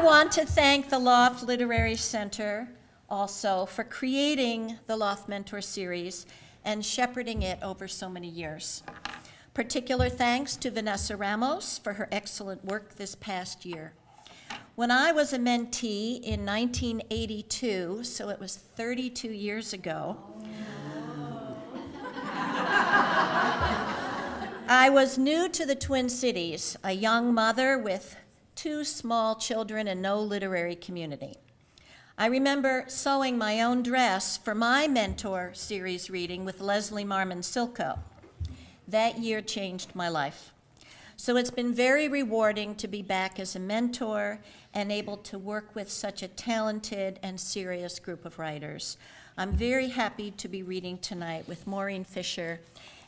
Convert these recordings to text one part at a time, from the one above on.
want to thank the Loft Literary Center also for creating the Loft Mentor Series and shepherding it over so many years. Particular thanks to Vanessa Ramos for her excellent work this past year. When I was a mentee in 1982, so it was 32 years ago, I was new to the Twin Cities, a young mother with 2 small children and no literary community. I remember sewing my own dress for my Mentor Series reading with Leslie Marmon Silko. That year changed my life. So it's been very rewarding to be back as a mentor and able to work with such a talented and serious group of writers. I'm very happy to be reading tonight with Maureen Fischer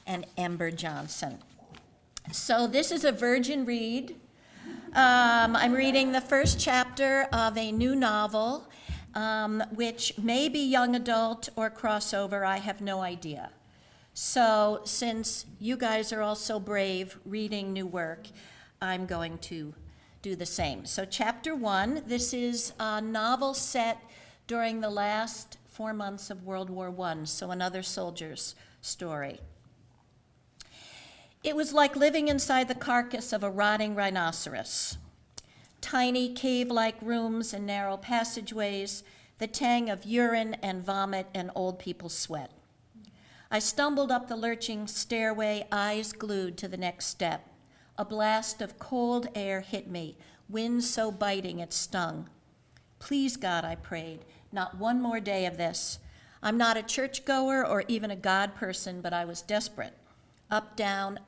and Ember Johnson. So this is a virgin read. I'm reading the first chapter of a new novel, which may be young adult or crossover, I have no idea. So since you guys are all so brave reading new work, I'm going to do the same. So chapter 1, this is a novel set during the last 4 months of World War I, so another soldier's story. It was like living inside the carcass of a rotting rhinoceros. Tiny cave-like rooms and narrow passageways, the tang of urine and vomit and old people's sweat. I stumbled up the lurching stairway, eyes glued to the next step. A blast of cold air hit me, wind so biting it stung. Please, God, I prayed, not one more day of this. I'm not a churchgoer or even a God person, but I was desperate. Up, down,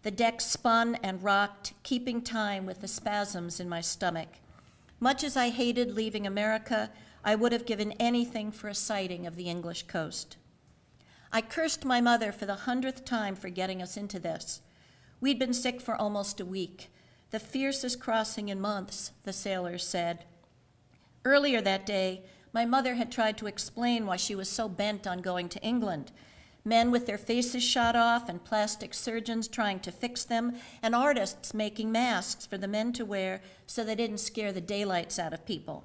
the deck spun and rocked, keeping time with the spasms in my stomach. Much as I hated leaving America, I would have given anything for a sighting of the English coast. I cursed my mother for the 100th time for getting us into this. We'd been sick for almost a week, the fiercest crossing in months, the sailors said. Earlier that day, my mother had tried to explain why she was so bent on going to England. Men with their faces shot off and plastic surgeons trying to fix them, and artists making masks for the men to wear so they didn't scare the daylights out of people.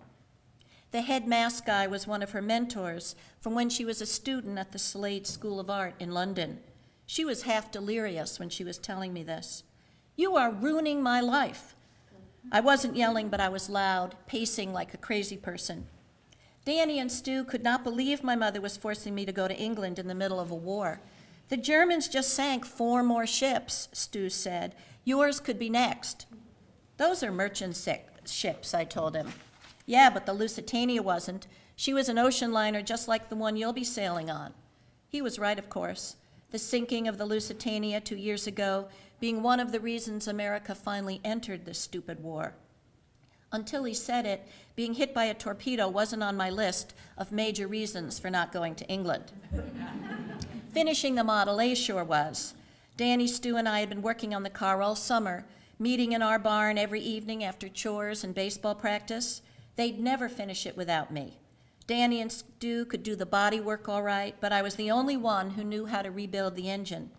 The head mask guy was one of her mentors from when she was a student at the Slade School of Art in London. She was half delirious when she was telling me this. "You are ruining my life." I wasn't yelling, but I was loud, pacing like a crazy person. Danny and Stu could not believe my mother was forcing me to go to England in the middle of a war. "The Germans just sank 4 more ships," Stu said. "Yours could be next." "Those are merchant ships," I told him. "Yeah, but the Lusitania wasn't. She was an ocean liner just like the one you'll be sailing on." He was right, of course. The sinking of the Lusitania 2 years ago being one of the reasons America finally entered this stupid war. Until he said it, being hit by a torpedo wasn't on my list of major reasons for not going to England. Finishing the Model A sure was. Danny, Stu, and I had been working on the car all summer, meeting in our barn every evening after chores and baseball practice. They'd never finish it without me. Danny and Stu could do the body work all right, but I was the only one who knew how to rebuild the engine.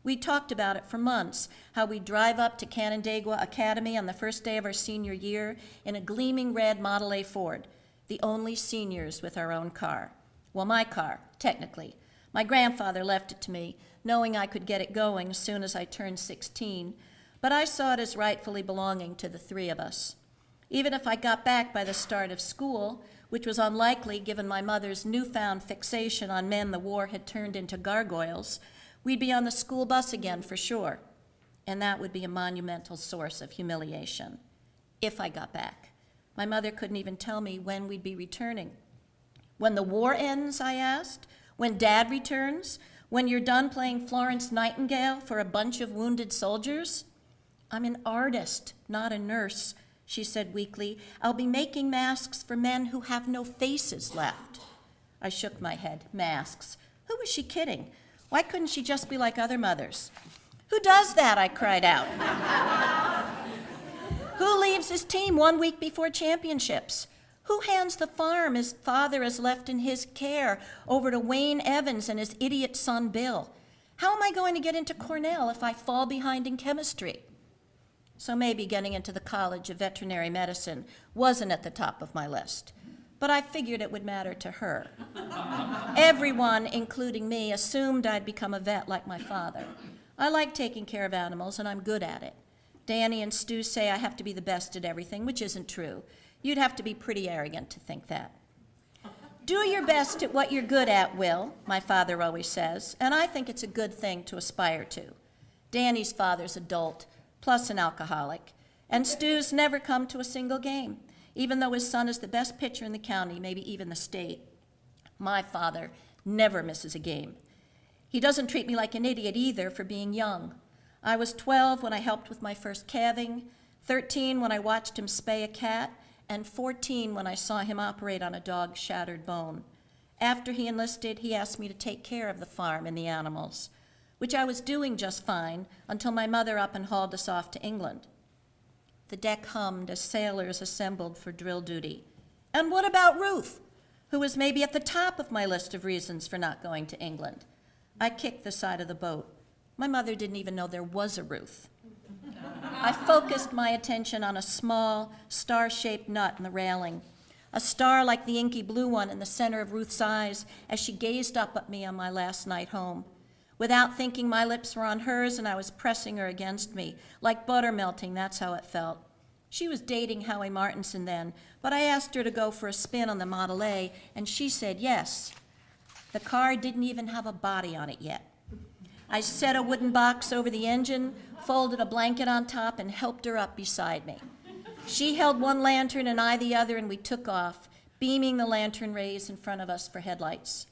We talked about it for months, how we'd drive up to Canandaigua Academy on the first day of our senior year in a gleaming red Model A Ford, the only seniors with our own car. Well, my car, technically. My grandfather left it to me, knowing I could get it going as soon as I turned 16, but I saw it as rightfully belonging to the 3 of us. Even if I got back by the start of school, which was unlikely given my mother's newfound fixation on men the war had turned into gargoyles, we'd be on the school bus again for sure, and that would be a monumental source of humiliation. If I got back. My mother couldn't even tell me when we'd be returning. "When the war ends?" I asked. "When Dad returns? When you're done playing Florence Nightingale for a bunch of wounded soldiers?" "I'm an artist, not a nurse," she said weakly. "I'll be making masks for men who have no faces left." I shook my head. Masks. Who was she kidding? Why couldn't she just be like other mothers? "Who does that?" I cried out. "Who leaves his team 1 week before championships? Who hands the farm his father has left in his care over to Wayne Evans and his idiot son Bill? How am I going to get into Cornell if I fall behind in chemistry?" so maybe getting into the College of Veterinary Medicine wasn't at the top of my list. But I figured it would matter to her. Everyone, including me, assumed I'd become a vet like my father. I like taking care of animals, and I'm good at it. Danny and Stu say I have to be the best at everything, which isn't true. You'd have to be pretty arrogant to think that. Do your best at what you're good at, Will, my father always says, and I think it's a good thing to aspire to. Danny's father's adult, plus an alcoholic, and Stu's never come to a single game, even though his son is the best pitcher in the county, maybe even the state. My father never misses a game. He doesn't treat me like an idiot either for being young. I was 12 when I helped with my first calving, 13 when I watched him spay a cat, and 14 when I saw him operate on a dog's shattered bone. After he enlisted, he asked me to take care of the farm and the animals, which I was doing just fine until my mother up and hauled us off to England. The deck hummed as sailors assembled for drill duty. And what about Ruth, who was maybe at the top of my list of reasons for not going to England? I kicked the side of the boat. My mother didn't even know there was a Ruth. I focused my attention on a small, star-shaped nut in the railing, a star like the inky blue one in the center of Ruth's eyes as she gazed up at me on my last night home. Without thinking, my lips were on hers and I was pressing her against me. Like butter melting, that's how it felt. She was dating Howie Martinson then, but I asked her to go for a spin on the Model A, and she said yes. The car didn't even have a body on it yet. I set a wooden box over the engine, folded a blanket on top, and helped her up beside me. She held one lantern and I the other, and we took off, beaming the lantern rays in front of us for headlights.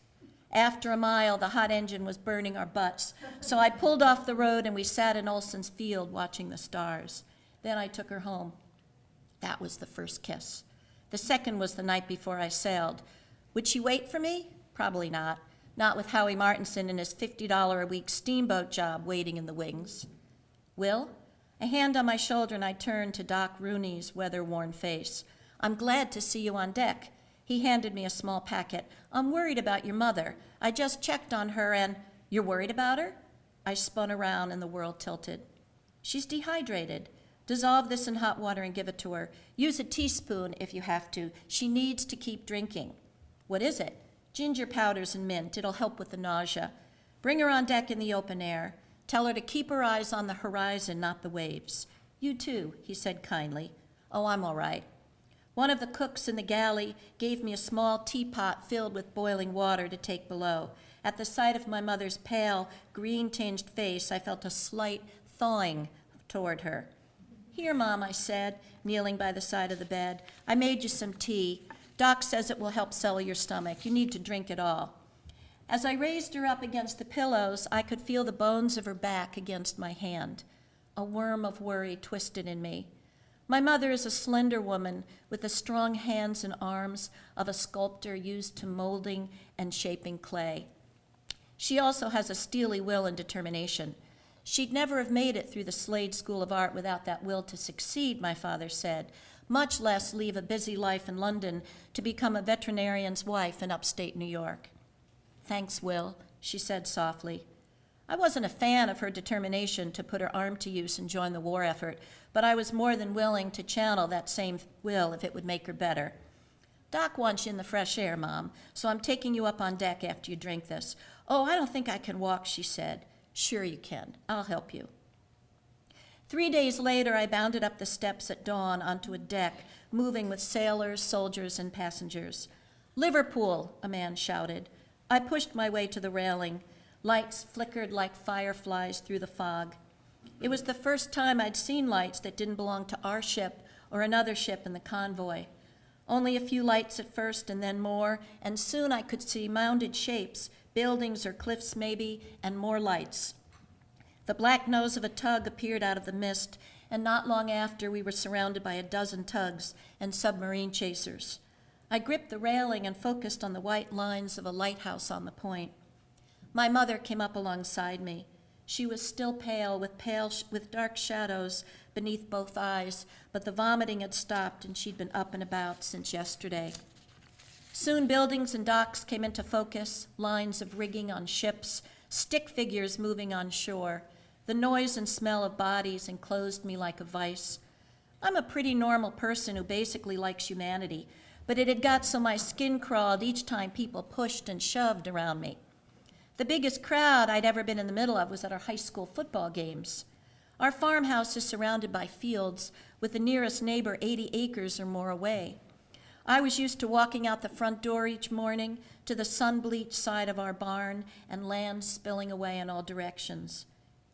After a mile, the hot engine was burning our butts, so I pulled off the road and we sat in Olson's field watching the stars. Then I took her home. That was the first kiss. The second was the night before I sailed. Would she wait for me? Probably not. Not with Howie Martinson and his $50 a week steamboat job waiting in the wings. Will? A hand on my shoulder and I turned to Doc Rooney's weather-worn face. I'm glad to see you on deck. He handed me a small packet. I'm worried about your mother. I just checked on her and... You're worried about her? I spun around and the world tilted. She's dehydrated. Dissolve this in hot water and give it to her. Use a teaspoon if you have to. She needs to keep drinking. What is it? Ginger powders and mint. It'll help with the nausea. Bring her on deck in the open air. Tell her to keep her eyes on the horizon, not the waves. You too, he said kindly. Oh, I'm all right. One of the cooks in the galley gave me a small teapot filled with boiling water to take below. At the sight of my mother's pale, green-tinged face, I felt a slight thawing toward her. Here, Mom, I said, kneeling by the side of the bed. I made you some tea. Doc says it will help settle your stomach. You need to drink it all. As I raised her up against the pillows, I could feel the bones of her back against my hand. A worm of worry twisted in me. My mother is a slender woman with the strong hands and arms of a sculptor used to molding and shaping clay. She also has a steely will and determination. She'd never have made it through the Slade School of Art without that will to succeed, my father said, much less leave a busy life in London to become a veterinarian's wife in upstate New York. Thanks, Will, she said softly. I wasn't a fan of her determination to put her arm to use and join the war effort, but I was more than willing to channel that same will if it would make her better. Doc wants you in the fresh air, Mom, so I'm taking you up on deck after you drink this. Oh, I don't think I can walk, she said. Sure you can. I'll help you. 3 days later, I bounded up the steps at dawn onto a deck, moving with sailors, soldiers, and passengers. Liverpool, a man shouted. I pushed my way to the railing. Lights flickered like fireflies through the fog. It was the first time I'd seen lights that didn't belong to our ship or another ship in the convoy. Only a few lights at first and then more, and soon I could see mounded shapes, buildings or cliffs maybe, and more lights. The black nose of a tug appeared out of the mist, and not long after we were surrounded by a dozen tugs and submarine chasers. I gripped the railing and focused on the white lines of a lighthouse on the point. My mother came up alongside me. She was still pale with dark shadows beneath both eyes, but the vomiting had stopped and she'd been up and about since yesterday. Soon buildings and docks came into focus, lines of rigging on ships, stick figures moving on shore. The noise and smell of bodies enclosed me like a vice. I'm a pretty normal person who basically likes humanity, but it had got so my skin crawled each time people pushed and shoved around me. The biggest crowd I'd ever been in the middle of was at our high school football games. Our farmhouse is surrounded by fields, with the nearest neighbor 80 acres or more away. I was used to walking out the front door each morning to the sun-bleached side of our barn and land spilling away in all directions.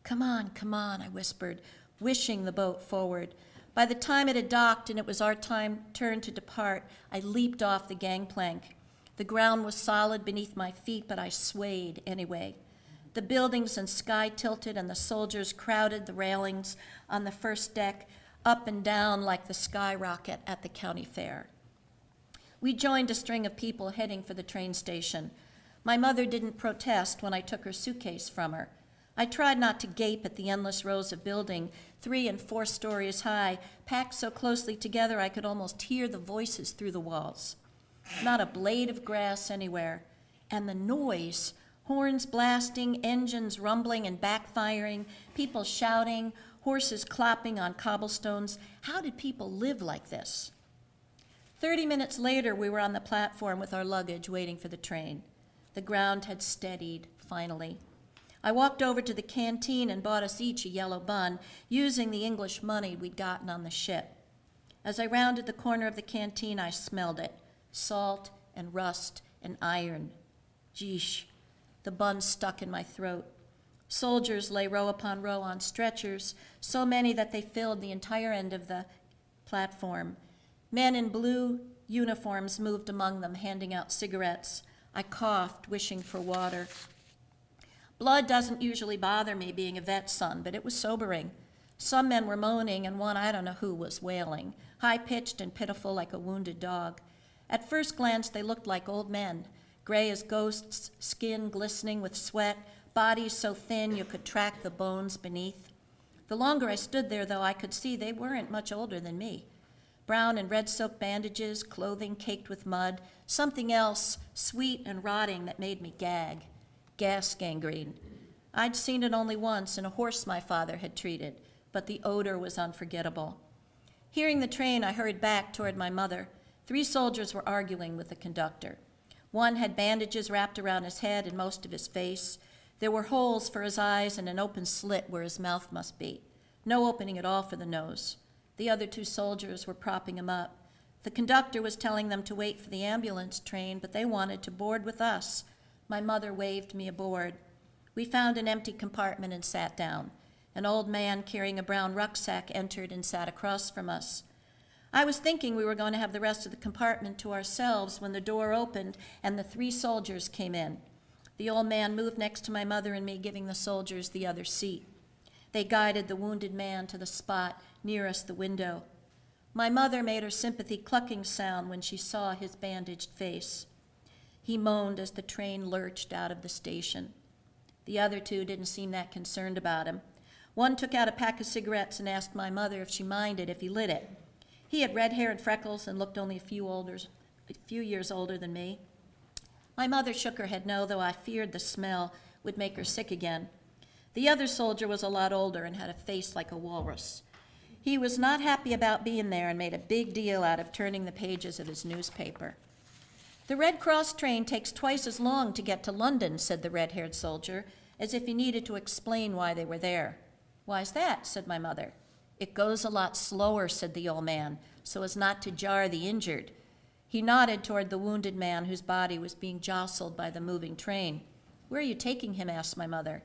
Come on, I whispered, wishing the boat forward. By the time it had docked and it was our turn to depart, I leaped off the gangplank. The ground was solid beneath my feet, but I swayed anyway. The buildings and sky tilted, and the soldiers crowded the railings on the first deck, up and down like the skyrocket at the county fair. We joined a string of people heading for the train station. My mother didn't protest when I took her suitcase from her. I tried not to gape at the endless rows of building, 3 and 4 stories high, packed so closely together I could almost hear the voices through the walls. Not a blade of grass anywhere. And the noise, horns blasting, engines rumbling and backfiring, people shouting, horses clopping on cobblestones. How did people live like this? 30 minutes later, we were on the platform with our luggage waiting for the train. The ground had steadied, finally. I walked over to the canteen and bought us each a yellow bun, using the English money we'd gotten on the ship. As I rounded the corner of the canteen, I smelled it. Salt and rust and iron. Geesh, the bun stuck in my throat. Soldiers lay row upon row on stretchers, so many that they filled the entire end of the platform. Men in blue uniforms moved among them, handing out cigarettes. I coughed, wishing for water. Blood doesn't usually bother me, being a vet's son, but it was sobering. Some men were moaning, and one, I don't know who, was wailing, high-pitched and pitiful like a wounded dog. At first glance, they looked like old men, gray as ghosts, skin glistening with sweat, bodies so thin you could track the bones beneath. The longer I stood there, though, I could see they weren't much older than me. Brown and red silk bandages, clothing caked with mud, something else, sweet and rotting, that made me gag. Gas gangrene. I'd seen it only once in a horse my father had treated, but the odor was unforgettable. Hearing the train, I hurried back toward my mother. 3 soldiers were arguing with the conductor. One had bandages wrapped around his head and most of his face. There were holes for his eyes and an open slit where his mouth must be. No opening at all for the nose. The other 2 soldiers were propping him up. The conductor was telling them to wait for the ambulance train, but they wanted to board with us. My mother waved me aboard. We found an empty compartment and sat down. An old man carrying a brown rucksack entered and sat across from us. I was thinking we were going to have the rest of the compartment to ourselves when the door opened and the 3 soldiers came in. The old man moved next to my mother and me, giving the soldiers the other seat. They guided the wounded man to the spot nearest the window. My mother made her sympathy clucking sound when she saw his bandaged face. He moaned as the train lurched out of the station. The other 2 didn't seem that concerned about him. One took out a pack of cigarettes and asked my mother if she minded if he lit it. He had red hair and freckles and looked only a few years older than me. My mother shook her head no, though I feared the smell would make her sick again. The other soldier was a lot older and had a face like a walrus. He was not happy about being there and made a big deal out of turning the pages of his newspaper. The Red Cross train takes twice as long to get to London, said the red-haired soldier, as if he needed to explain why they were there. Why's that? Said my mother. It goes a lot slower, said the old man, so as not to jar the injured. He nodded toward the wounded man whose body was being jostled by the moving train. Where are you taking him? Asked my mother.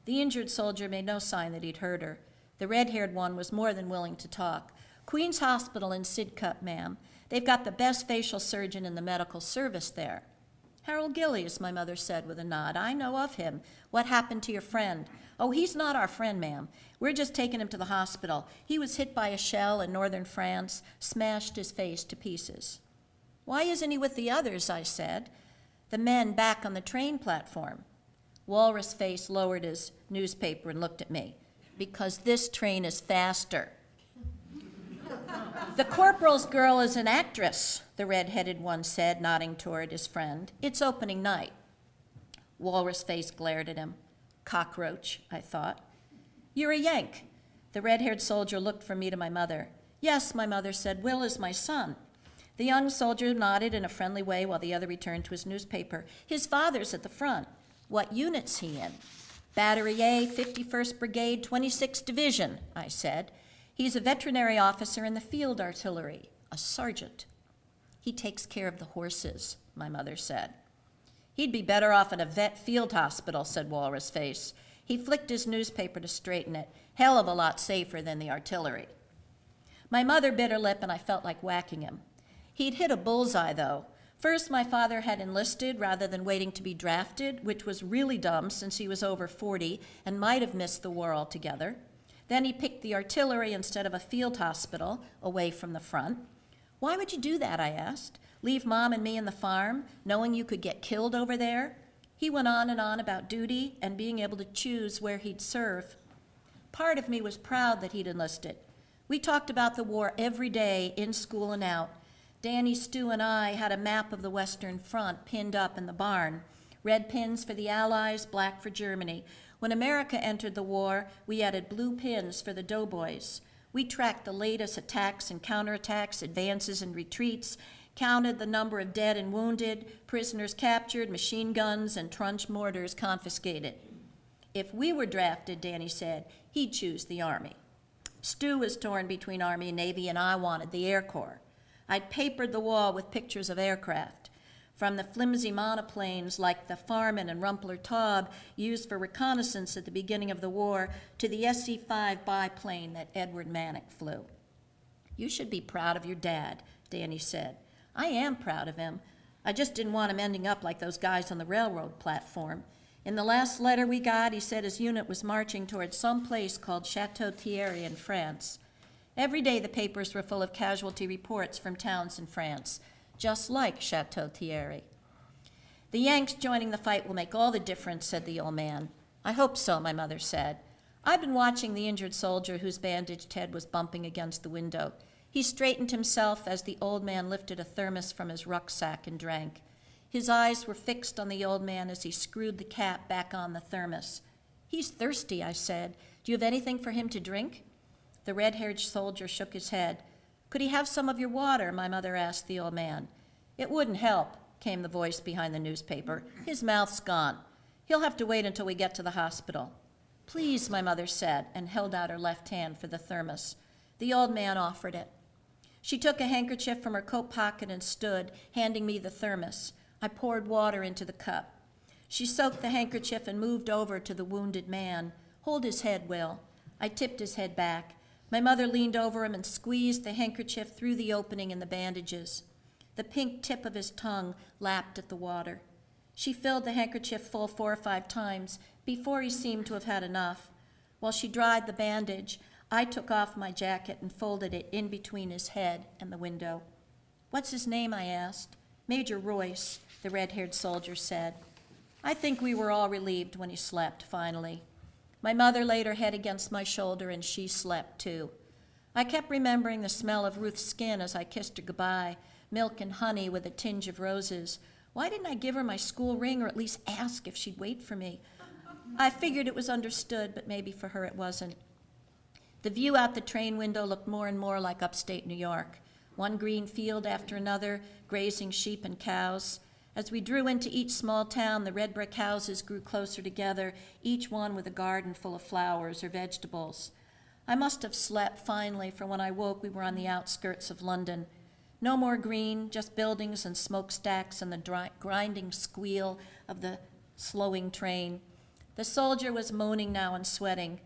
The injured soldier made no sign that he'd heard her. The red-haired one was more than willing to talk. Queen's Hospital in Sidcup, ma'am. They've got the best facial surgeon in the medical service there. Harold Gillies, my mother said with a nod. I know of him. What happened to your friend? Oh, he's not our friend, ma'am. We're just taking him to the hospital. He was hit by a shell in northern France, smashed his face to pieces. Why isn't he with the others? I said. The men back on the train platform. Walrus Face lowered his newspaper and looked at me. Because this train is faster. The corporal's girl is an actress, the red-headed one said, nodding toward his friend. It's opening night. Walrus Face glared at him. Cockroach, I thought. You're a Yank. The red-haired soldier looked from me to my mother. Yes, my mother said, Will is my son. The young soldier nodded in a friendly way while the other returned to his newspaper. His father's at the front. What unit's he in? Battery A, 51st Brigade, 26th Division, I said. He's a veterinary officer in the field artillery, a sergeant. He takes care of the horses, my mother said. He'd be better off in a vet field hospital, said Walrus Face. He flicked his newspaper to straighten it. Hell of a lot safer than the artillery. My mother bit her lip and I felt like whacking him. He'd hit a bullseye, though. First, my father had enlisted rather than waiting to be drafted, which was really dumb since he was over 40 and might have missed the war altogether. Then he picked the artillery instead of a field hospital, away from the front. Why would you do that, I asked. Leave Mom and me in the farm, knowing you could get killed over there? He went on and on about duty and being able to choose where he'd serve. Part of me was proud that he'd enlisted. We talked about the war every day, in school and out. Danny, Stu, and I had a map of the Western Front pinned up in the barn. Red pins for the Allies, black for Germany. When America entered the war, we added blue pins for the doughboys. We tracked the latest attacks and counterattacks, advances and retreats, counted the number of dead and wounded, prisoners captured, machine guns, and trench mortars confiscated. If we were drafted, Danny said, he'd choose the Army. Stu was torn between Army and Navy, and I wanted the Air Corps. I'd papered the wall with pictures of aircraft, from the flimsy monoplanes like the Farman and Rumpler Taube used for reconnaissance at the beginning of the war to the SC-5 biplane that Edward Manick flew. You should be proud of your dad, Danny said. I am proud of him. I just didn't want him ending up like those guys on the railroad platform. In the last letter we got, he said his unit was marching towards some place called Chateau Thierry in France. Every day the papers were full of casualty reports from towns in France, just like Chateau Thierry. The Yanks joining the fight will make all the difference, said the old man. I hope so, my mother said. I'd been watching the injured soldier whose bandaged head was bumping against the window. He straightened himself as the old man lifted a thermos from his rucksack and drank. His eyes were fixed on the old man as he screwed the cap back on the thermos. He's thirsty, I said. Do you have anything for him to drink? The red-haired soldier shook his head. Could he have some of your water? My mother asked the old man. It wouldn't help, came the voice behind the newspaper. His mouth's gone. He'll have to wait until we get to the hospital. Please, my mother said, and held out her left hand for the thermos. The old man offered it. She took a handkerchief from her coat pocket and stood, handing me the thermos. I poured water into the cup. She soaked the handkerchief and moved over to the wounded man. Hold his head, Will. I tipped his head back. My mother leaned over him and squeezed the handkerchief through the opening in the bandages. The pink tip of his tongue lapped at the water. She filled the handkerchief full 4 or 5 times before he seemed to have had enough. While she dried the bandage, I took off my jacket and folded it in between his head and the window. What's his name? I asked. Major Royce, the red-haired soldier said. I think we were all relieved when he slept, finally. My mother laid her head against my shoulder, and she slept, too. I kept remembering the smell of Ruth's skin as I kissed her goodbye, milk and honey with a tinge of roses. Why didn't I give her my school ring or at least ask if she'd wait for me? I figured it was understood, but maybe for her it wasn't. The view out the train window looked more and more like upstate New York. One green field after another, grazing sheep and cows. As we drew into each small town, the red brick houses grew closer together, each one with a garden full of flowers or vegetables. I must have slept finally, for when I woke, we were on the outskirts of London. No more green, just buildings and smokestacks and the grinding squeal of the slowing train. The soldier was moaning now and sweating.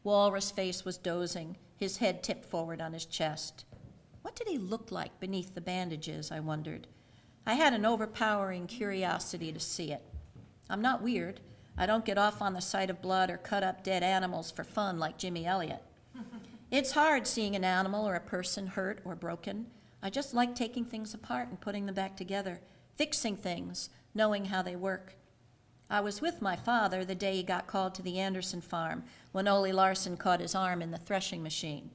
Walrus Face was dozing, his head tipped forward on his chest. What did he look like beneath the bandages, I wondered. I had an overpowering curiosity to see it. I'm not weird. I don't get off on the sight of blood or cut up dead animals for fun like Jimmy Elliott. It's hard seeing an animal or a person hurt or broken. I just like taking things apart and putting them back together, fixing things, knowing how they work. I was with my father the day he got called to the Anderson farm when Ole Larson caught his arm in the threshing machine.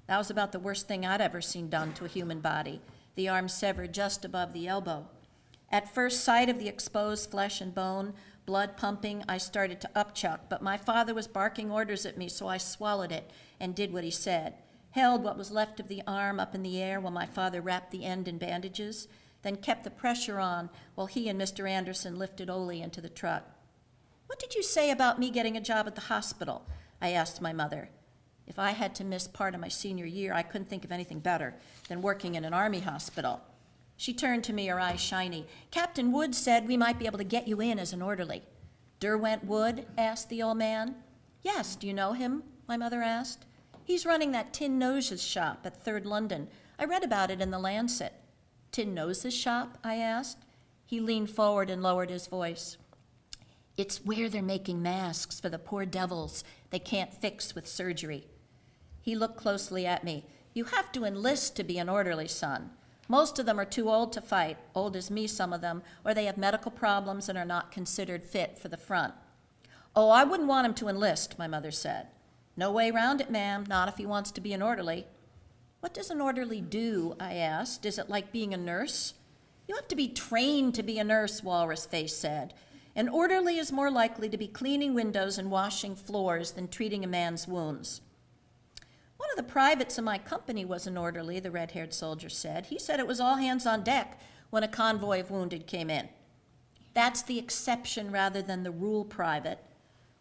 That was about the worst thing I'd ever seen done to a human body, the arm severed just above the elbow. At first sight of the exposed flesh and bone, blood pumping, I started to upchuck, but my father was barking orders at me, so I swallowed it and did what he said. Held what was left of the arm up in the air while my father wrapped the end in bandages, then kept the pressure on while he and Mr. Anderson lifted Ole into the truck. "What did you say about me getting a job at the hospital?" I asked my mother. If I had to miss part of my senior year, I couldn't think of anything better than working in an army hospital. She turned to me, her eyes shiny. "Captain Wood said we might be able to get you in as an orderly." "Derwent Wood?" asked the old man. "Yes, do you know him?" my mother asked. "He's running that Tin Noses shop at 3rd London. I read about it in the Lancet." "Tin Noses shop?" I asked. He leaned forward and lowered his voice. "It's where they're making masks for the poor devils they can't fix with surgery." He looked closely at me. "You have to enlist to be an orderly, son. Most of them are too old to fight, old as me, some of them, or they have medical problems and are not considered fit for the front." "Oh, I wouldn't want him to enlist," my mother said. "No way round it, ma'am, not if he wants to be an orderly." "What does an orderly do?" I asked. "Is it like being a nurse?" "You have to be trained to be a nurse," Walrus Face said. "An orderly is more likely to be cleaning windows and washing floors than treating a man's wounds." "One of the privates in my company was an orderly," the red-haired soldier said. "He said it was all hands on deck when a convoy of wounded came in." "That's the exception rather than the rule, Private."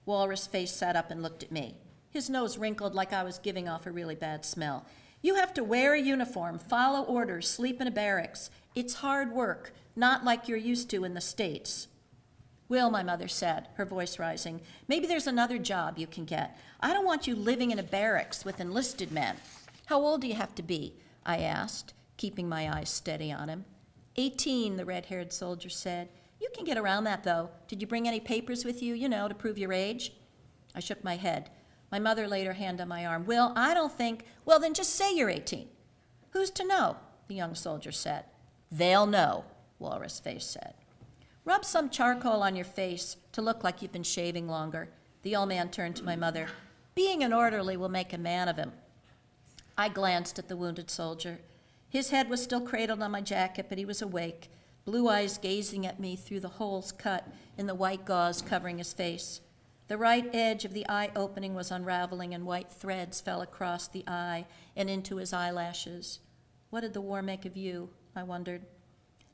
Walrus Face sat up and looked at me. His nose wrinkled like I was giving off a really bad smell. "You have to wear a uniform, follow orders, sleep in a barracks. It's hard work, not like you're used to in the States." "Will," my mother said, her voice rising, "maybe there's another job you can get. I don't want you living in a barracks with enlisted men." "How old do you have to be?" I asked, keeping my eyes steady on him. 18, the red-haired soldier said. "You can get around that, though. Did you bring any papers with you, to prove your age?" I shook my head. My mother laid her hand on my arm. "Will, I don't think—" "Well, then just say you're 18. "Who's to know?" the young soldier said. "They'll know," Walrus Face said. "Rub some charcoal on your face to look like you've been shaving longer." The old man turned to my mother. "Being an orderly will make a man of him." I glanced at the wounded soldier. His head was still cradled on my jacket, but he was awake, blue eyes gazing at me through the holes cut in the white gauze covering his face. The right edge of the eye opening was unraveling, and white threads fell across the eye and into his eyelashes. "What did the war make of you?" I wondered.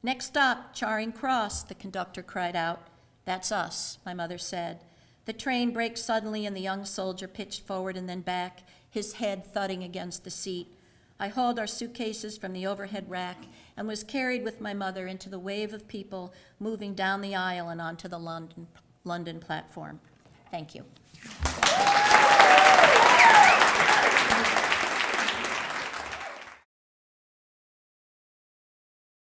"Next stop, Charing Cross," the conductor cried out. "That's us," my mother said. The train braked suddenly, and the young soldier pitched forward and then back, his head thudding against the seat. I hauled our suitcases from the overhead rack and was carried with my mother into the wave of people moving down the aisle and onto the London platform. Thank you.